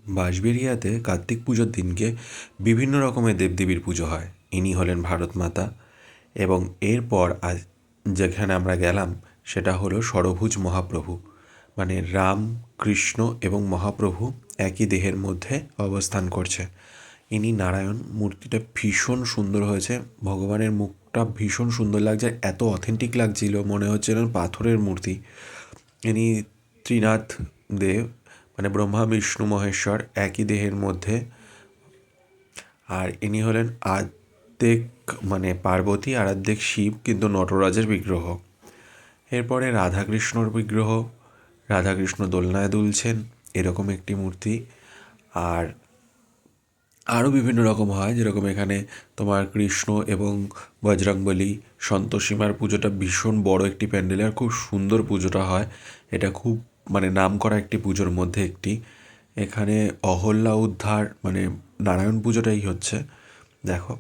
বাঁশবেড়িয়াতে কার্তিক পুজোর দিনকে বিভিন্ন রকমের দেবদেবীর পুজো হয়। ইনি হলেন ভারত মাতা, এবং এরপর আজ যেখানে আমরা গেলাম সেটা হলো ষড়ভুজ মহাপ্রভু, মানে রাম, কৃষ্ণ এবং মহাপ্রভু একই দেহের মধ্যে অবস্থান করছে। ইনি নারায়ণ। মূর্তিটা ভীষণ সুন্দর হয়েছে, ভগবানের মুখটা ভীষণ সুন্দর লাগছে, এত অথেন্টিক লাগছিল, মনে হচ্ছে যেন পাথরের মূর্তি। ইনি ত্রিনাথ দেব, মানে ব্রহ্মা বিষ্ণু মহেশ্বর একই দেহের মধ্যে। আর ইনি হলেন আর্ধেক মানে পার্বতী আর অর্ধেক শিব, কিন্তু নটরাজের বিগ্রহ। এরপরে রাধাকৃষ্ণর বিগ্রহ, রাধাকৃষ্ণ দোলনায় দুলছেন, এরকম একটি মূর্তি। আর আরও বিভিন্ন রকম হয়, যেরকম এখানে তোমার কৃষ্ণ এবং বজরংবলী, সন্তোষীমার পুজোটা ভীষণ বড় একটি প্যান্ডেলে আর খুব সুন্দর পুজোটা হয়। এটা খুব মানে নামকরা একটি পুজোর মধ্যে একটি। এখানে অহল্যা উদ্ধার মানে নারায়ণ পুজোটাই হচ্ছে। দেখো